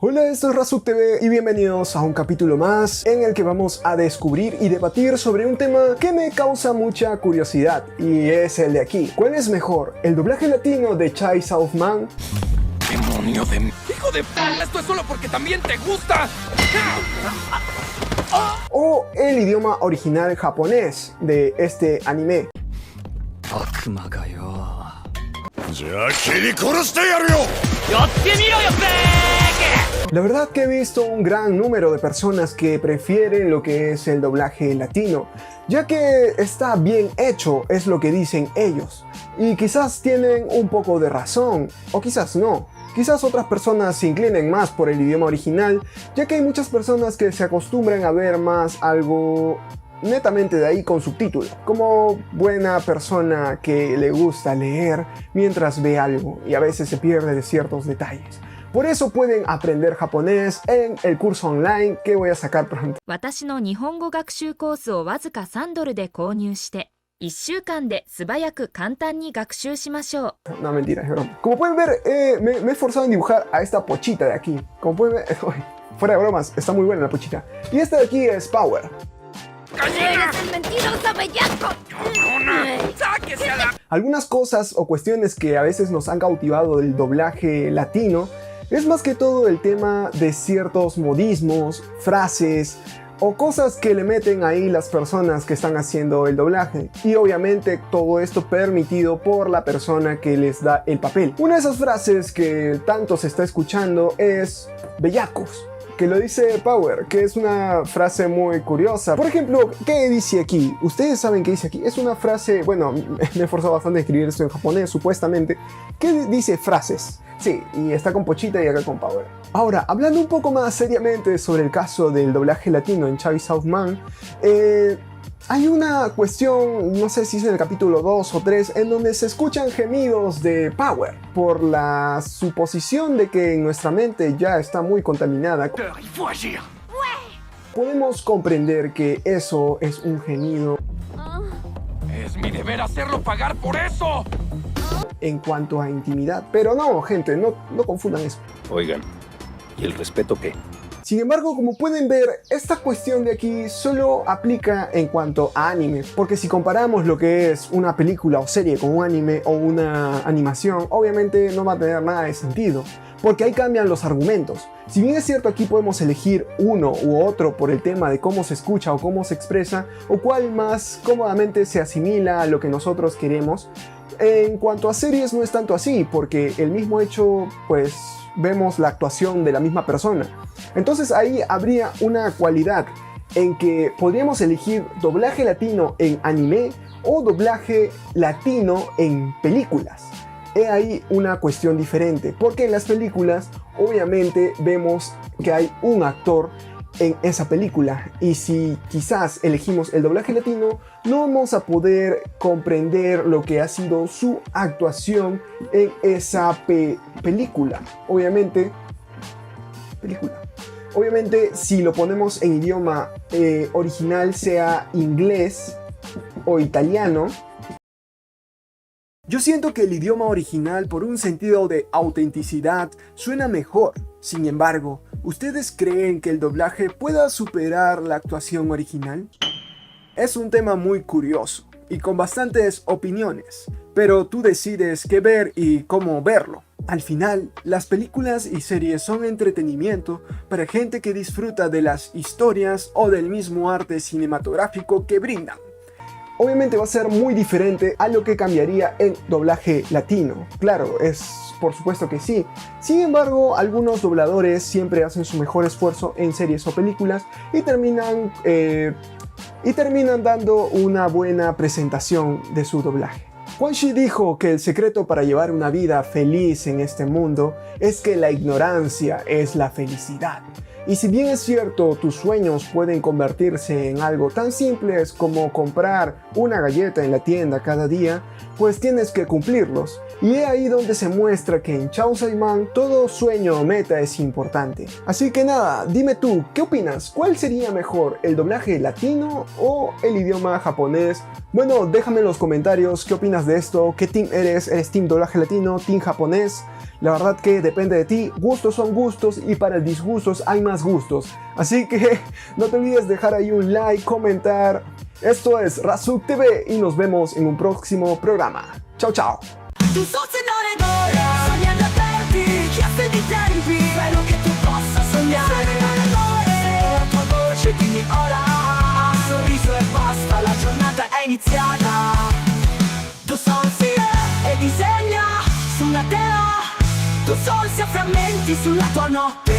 Hola, esto es Razuk TV y bienvenidos a un capítulo más en el que vamos a descubrir y debatir sobre un tema que me causa mucha curiosidad y es el de aquí. ¿Cuál es mejor, el doblaje latino de Chainsaw Man? ¡Demonio de... ¡Hijo de p***! ¡Esto es solo porque también te gusta! ¿O el idioma original japonés de este anime? La verdad que he visto un gran número de personas que prefieren lo que es el doblaje latino, ya que está bien hecho, es lo que dicen ellos. Y quizás tienen un poco de razón, o quizás no. Quizás otras personas se inclinen más por el idioma original, ya que hay muchas personas que se acostumbran a ver más algo netamente de ahí con subtítulos, como buena persona que le gusta leer mientras ve algo y a veces se pierde de ciertos detalles. Por eso pueden aprender japonés en el curso online que voy a sacar pronto. 私の日本語学習コースをわずか3ドルで購入して1週間で素早く簡単に学習しましょう。 No, mentira, es broma. Como pueden ver, me he esforzado en dibujar a esta pochita de aquí. Como pueden ver, fuera de bromas, está muy buena la pochita. Y esta de aquí es Power. ¡Eres el mentiroso bellaco! ¡Cabrona! ¡Sáquese a la... Algunas cosas o cuestiones que a veces nos han cautivado del doblaje latino es más que todo el tema de ciertos modismos, frases o cosas que le meten ahí las personas que están haciendo el doblaje. Y obviamente todo esto permitido por la persona que les da el papel. Una de esas frases que tanto se está escuchando es bellacos, que lo dice Power, que es una frase muy curiosa. Por ejemplo, ¿qué dice aquí? ¿Ustedes saben qué dice aquí? Es una frase, bueno, me he esforzado bastante en escribir esto en japonés, supuestamente. ¿Qué dice frases? Sí, y está con Pochita y acá con Power. Ahora, hablando un poco más seriamente sobre el caso del doblaje latino en Chainsaw Man, hay una cuestión, no sé si es en el capítulo 2 o 3, en donde se escuchan gemidos de Power por la suposición de que nuestra mente ya está muy contaminada. Podemos comprender que eso es un gemido. Es mi deber hacerlo pagar por eso. En cuanto a intimidad, pero no, gente, no confundan eso. Oigan, ¿y el respeto qué? Sin embargo, como pueden ver, esta cuestión de aquí solo aplica en cuanto a anime, porque si comparamos lo que es una película o serie con un anime o una animación, obviamente no va a tener nada de sentido, porque ahí cambian los argumentos. Si bien es cierto, aquí podemos elegir uno u otro por el tema de cómo se escucha o cómo se expresa, o cuál más cómodamente se asimila a lo que nosotros queremos. En cuanto a series no es tanto así, porque el mismo hecho, pues vemos la actuación de la misma persona. Entonces ahí habría una cualidad en que podríamos elegir doblaje latino en anime o doblaje latino en películas. He ahí una cuestión diferente, porque en las películas obviamente vemos que hay un actor en esa película, y si quizás elegimos el doblaje latino no vamos a poder comprender lo que ha sido su actuación en esa película. Obviamente si lo ponemos en idioma original, sea inglés o italiano, yo siento que el idioma original, por un sentido de autenticidad, suena mejor. Sin embargo, ¿ustedes creen que el doblaje pueda superar la actuación original? Es un tema muy curioso y con bastantes opiniones, pero tú decides qué ver y cómo verlo. Al final, las películas y series son entretenimiento para gente que disfruta de las historias o del mismo arte cinematográfico que brindan. Obviamente va a ser muy diferente a lo que cambiaría en doblaje latino. Claro, por supuesto que sí. Sin embargo, algunos dobladores siempre hacen su mejor esfuerzo en series o películas y terminan dando una buena presentación de su doblaje. Quan Chi dijo que el secreto para llevar una vida feliz en este mundo es que la ignorancia es la felicidad. Y si bien es cierto, tus sueños pueden convertirse en algo tan simples como comprar una galleta en la tienda cada día, pues tienes que cumplirlos. Y es ahí donde se muestra que en Chaosei Man todo sueño o meta es importante. Así que nada, dime tú, ¿qué opinas? ¿Cuál sería mejor, el doblaje latino o el idioma japonés? Bueno, déjame en los comentarios qué opinas de esto, qué team eres, ¿eres team doblaje latino, team japonés? La verdad que depende de ti, gustos son gustos y para el disgustos hay más gustos. Así que no te olvides dejar ahí un like, comentar. Esto es Razuk TV y nos vemos en un próximo programa. Chao, chao. Tu sognare sognando aperti, chiappe di tempi, spero che tu possa sognare. La tua voce dimmi ora, sorriso e basta, la giornata è iniziata. Tu solsi e disegna su una tela, tu sol si frammenti sulla tua notte.